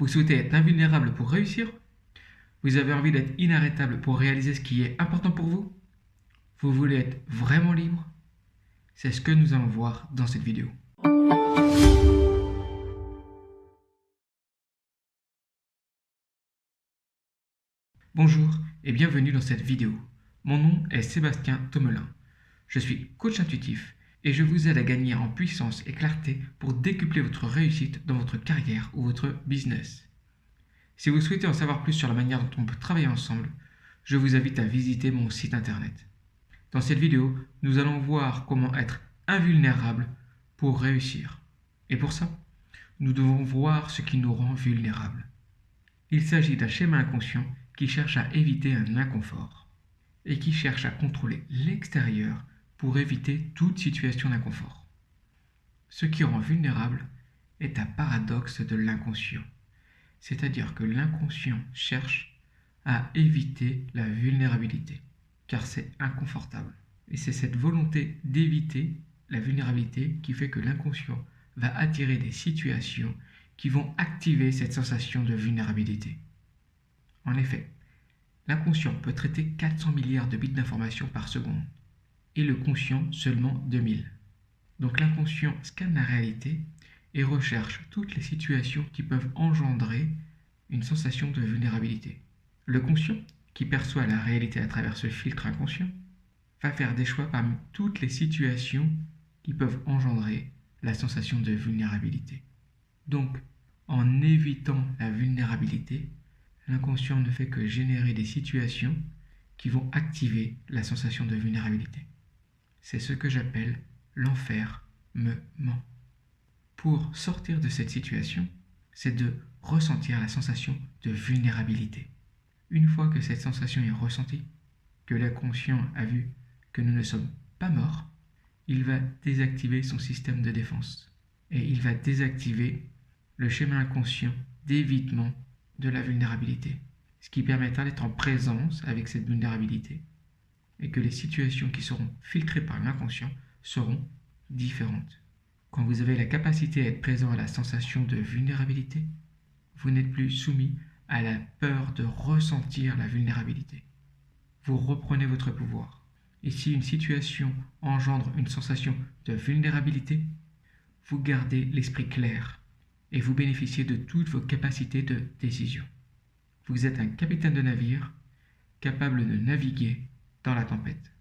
Vous souhaitez être invulnérable pour réussir? Vous avez envie d'être inarrêtable pour réaliser ce qui est important pour vous? Vous voulez être vraiment libre? C'est ce que nous allons voir dans cette vidéo. Bonjour et bienvenue dans cette vidéo. Mon nom est Sébastien Tomelin. Je suis coach intuitif et je vous aide à gagner en puissance et clarté pour décupler votre réussite dans votre carrière ou votre business. Si vous souhaitez en savoir plus sur la manière dont on peut travailler ensemble, je vous invite à visiter mon site internet. Dans cette vidéo, nous allons voir comment être invulnérable pour réussir. Et pour ça, nous devons voir ce qui nous rend vulnérables. Il s'agit d'un schéma inconscient qui cherche à éviter un inconfort et qui cherche à contrôler l'extérieur pour éviter toute situation d'inconfort. Ce qui rend vulnérable est un paradoxe de l'inconscient, c'est-à-dire que l'inconscient cherche à éviter la vulnérabilité, car c'est inconfortable. Et c'est cette volonté d'éviter la vulnérabilité qui fait que l'inconscient va attirer des situations qui vont activer cette sensation de vulnérabilité. En effet, l'inconscient peut traiter 400 milliards de bits d'informations par seconde et le conscient seulement 2000. Donc l'inconscient scanne la réalité et recherche toutes les situations qui peuvent engendrer une sensation de vulnérabilité. Le conscient, qui perçoit la réalité à travers ce filtre inconscient, va faire des choix parmi toutes les situations qui peuvent engendrer la sensation de vulnérabilité. Donc, en évitant la vulnérabilité, l'inconscient ne fait que générer des situations qui vont activer la sensation de vulnérabilité. C'est ce que j'appelle l'enfer me ment. Pour sortir de cette situation, c'est de ressentir la sensation de vulnérabilité. Une fois que cette sensation est ressentie, que l'inconscient a vu que nous ne sommes pas morts, il va désactiver son système de défense et il va désactiver le schéma inconscient d'évitement de la vulnérabilité, ce qui permettra d'être en présence avec cette vulnérabilité et que les situations qui seront filtrées par l'inconscient seront différentes. Quand vous avez la capacité à être présent à la sensation de vulnérabilité, vous n'êtes plus soumis à la peur de ressentir la vulnérabilité. Vous reprenez votre pouvoir. Et si une situation engendre une sensation de vulnérabilité, vous gardez l'esprit clair et vous bénéficiez de toutes vos capacités de décision. Vous êtes un capitaine de navire capable de naviguer dans la tempête.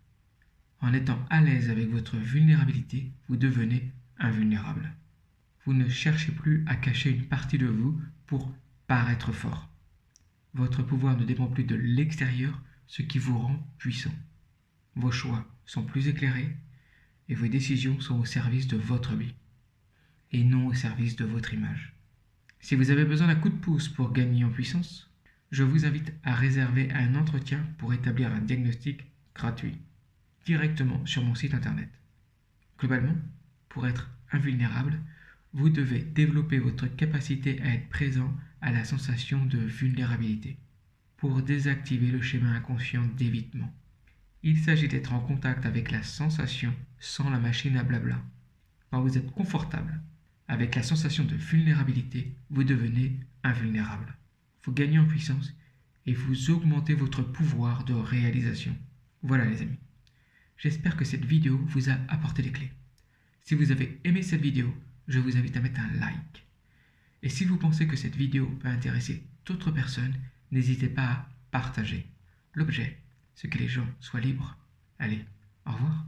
En étant à l'aise avec votre vulnérabilité, vous devenez invulnérable. Vous ne cherchez plus à cacher une partie de vous pour paraître fort. Votre pouvoir ne dépend plus de l'extérieur, ce qui vous rend puissant. Vos choix sont plus éclairés et vos décisions sont au service de votre vie et non au service de votre image. Si vous avez besoin d'un coup de pouce pour gagner en puissance, je vous invite à réserver un entretien pour établir un diagnostic gratuit directement sur mon site internet. Globalement, pour être invulnérable, vous devez développer votre capacité à être présent à la sensation de vulnérabilité pour désactiver le schéma inconscient d'évitement. Il s'agit d'être en contact avec la sensation sans la machine à blabla. Quand vous êtes confortable avec la sensation de vulnérabilité, vous devenez invulnérable. Vous gagnez en puissance et vous augmentez votre pouvoir de réalisation. Voilà les amis. J'espère que cette vidéo vous a apporté des clés. Si vous avez aimé cette vidéo, je vous invite à mettre un like. Et si vous pensez que cette vidéo peut intéresser d'autres personnes, n'hésitez pas à partager. L'objet, c'est que les gens soient libres. Allez, au revoir.